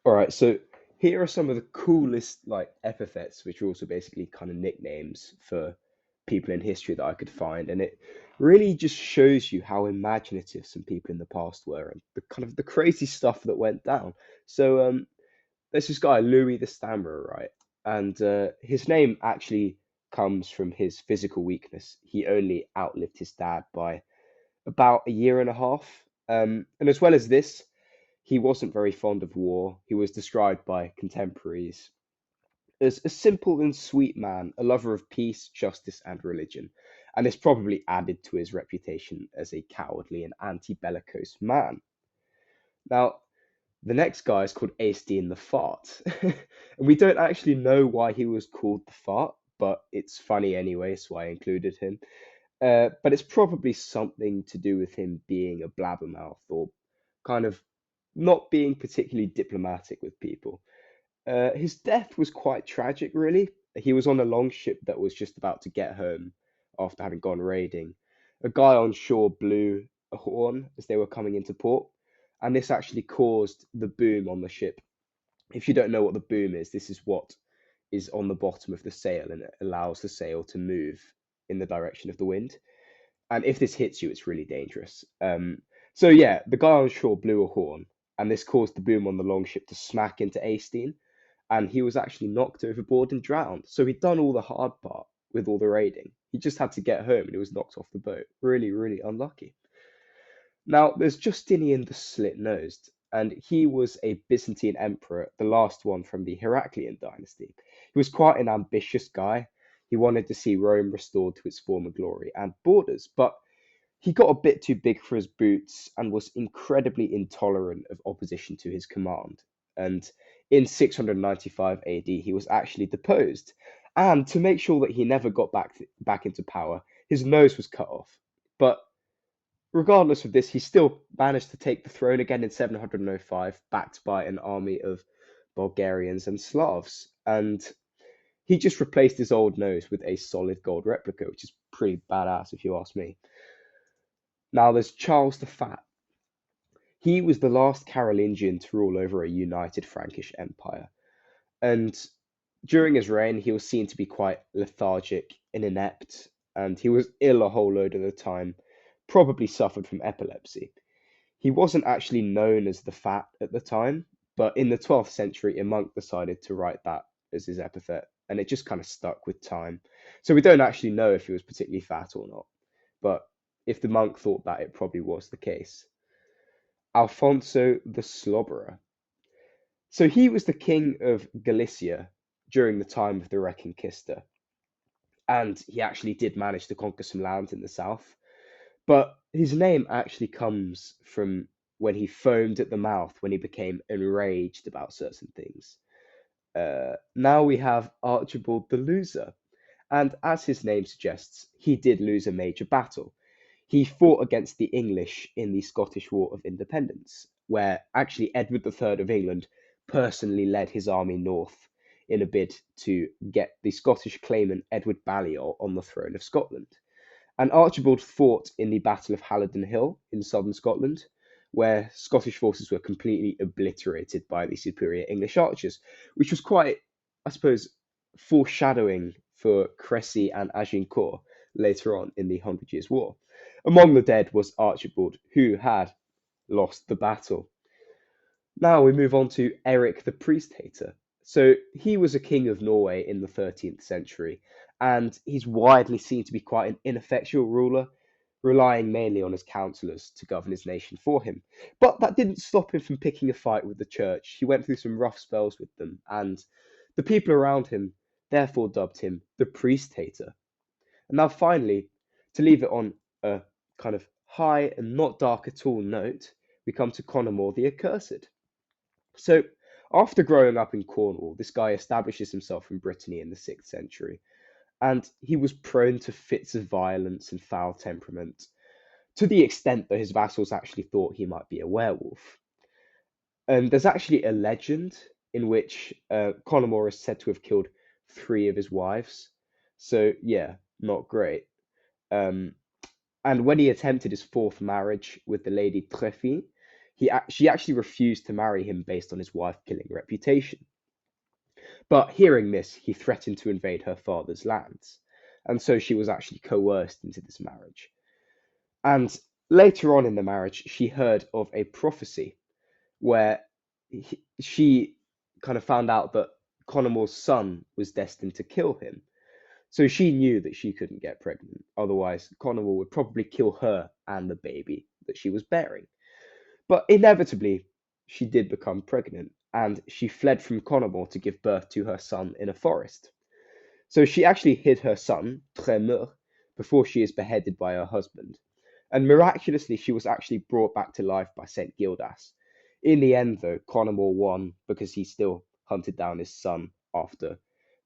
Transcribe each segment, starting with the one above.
All right, so here are some of the coolest like epithets, which are also basically kind of nicknames for people in history that I could find, and it really just shows you how imaginative some people in the past were and the kind of the crazy stuff that went down. So there's this guy Louis the Stammerer, right? And his name actually comes from his physical weakness. He only outlived his dad by about a year and a half. And as well as this, he wasn't very fond of war. He was described by contemporaries as a simple and sweet man, a lover of peace, justice, and religion. And this probably added to his reputation as a cowardly and anti bellicose man. Now, the next guy is called Aestin the Fart. And we don't actually know why he was called the Fart, but it's funny anyway, so I included him. But it's probably something to do with him being a blabbermouth or kind of not being particularly diplomatic with people. His death was quite tragic, really. He was on a longship that was just about to get home after having gone raiding. A guy on shore blew a horn as they were coming into port, and this actually caused the boom on the ship. If you don't know what the boom is, this is what is on the bottom of the sail and it allows the sail to move in the direction of the wind. And if this hits you, it's really dangerous. So yeah, the guy on shore blew a horn, and this caused the boom on the longship to smack into Astein, and he was actually knocked overboard and drowned. So he'd done all the hard part with all the raiding. He just had to get home, and he was knocked off the boat. Really, really unlucky. Now, there's Justinian the Slit-Nosed, and he was a Byzantine emperor, the last one from the Heraclian dynasty. He was quite an ambitious guy. He wanted to see Rome restored to its former glory and borders, but he got a bit too big for his boots and was incredibly intolerant of opposition to his command. And in 695 AD, he was actually deposed. And to make sure that he never got back into power, his nose was cut off. But regardless of this, he still managed to take the throne again in 705, backed by an army of Bulgarians and Slavs. And he just replaced his old nose with a solid gold replica, which is pretty badass if you ask me. Now there's Charles the Fat. He was the last Carolingian to rule over a united Frankish empire. And during his reign, he was seen to be quite lethargic and inept, and he was ill a whole load of the time, probably suffered from epilepsy. He wasn't actually known as the Fat at the time, but in the 12th century, a monk decided to write that as his epithet, and it just kind of stuck with time. So we don't actually know if he was particularly fat or not, but if the monk thought that, it probably was the case. Alfonso the Slobberer. So he was the king of Galicia during the time of the Reconquista, and he actually did manage to conquer some lands in the south. But his name actually comes from when he foamed at the mouth when he became enraged about certain things. Now we have Archibald the Loser, and as his name suggests, he did lose a major battle. He fought against the English in the Scottish War of Independence, where actually Edward III of England personally led his army north in a bid to get the Scottish claimant Edward Balliol on the throne of Scotland. And Archibald fought in the Battle of Halidon Hill in southern Scotland, where Scottish forces were completely obliterated by the superior English archers, which was quite, I suppose, foreshadowing for Cressy and Agincourt later on in the Hundred Years' War. Among the dead was Archibald, who had lost the battle. Now we move on to Eric the Priest Hater. So he was a king of Norway in the 13th century, and he's widely seen to be quite an ineffectual ruler, relying mainly on his counselors to govern his nation for him. But that didn't stop him from picking a fight with the church. He went through some rough spells with them, and the people around him therefore dubbed him the Priest Hater. And now, finally, to leave it on a kind of high and not dark at all note, we come to Conomor the Accursed. So, after growing up in Cornwall, this guy establishes himself in Brittany in the 6th century, and he was prone to fits of violence and foul temperament, to the extent that his vassals actually thought he might be a werewolf. And there's actually a legend in which Conomor is said to have killed three of his wives. So, yeah, not great. Um, and when he attempted his fourth marriage with the lady Treffy, she actually refused to marry him based on his wife-killing reputation. But hearing this, he threatened to invade her father's lands, and so she was actually coerced into this marriage. And later on in the marriage, she heard of a prophecy where she kind of found out that Conormor's son was destined to kill him. So she knew that she couldn't get pregnant. Otherwise, Conormor would probably kill her and the baby that she was bearing. But inevitably, she did become pregnant, and she fled from Conormor to give birth to her son in a forest. So she actually hid her son, Tremeur, before she is beheaded by her husband. And miraculously, she was actually brought back to life by St. Gildas. In the end, though, Conormor won because he still hunted down his son after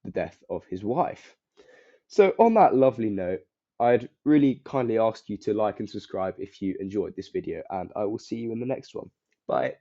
the death of his wife. So, on that lovely note, I'd really kindly ask you to like and subscribe if you enjoyed this video, and I will see you in the next one. Bye.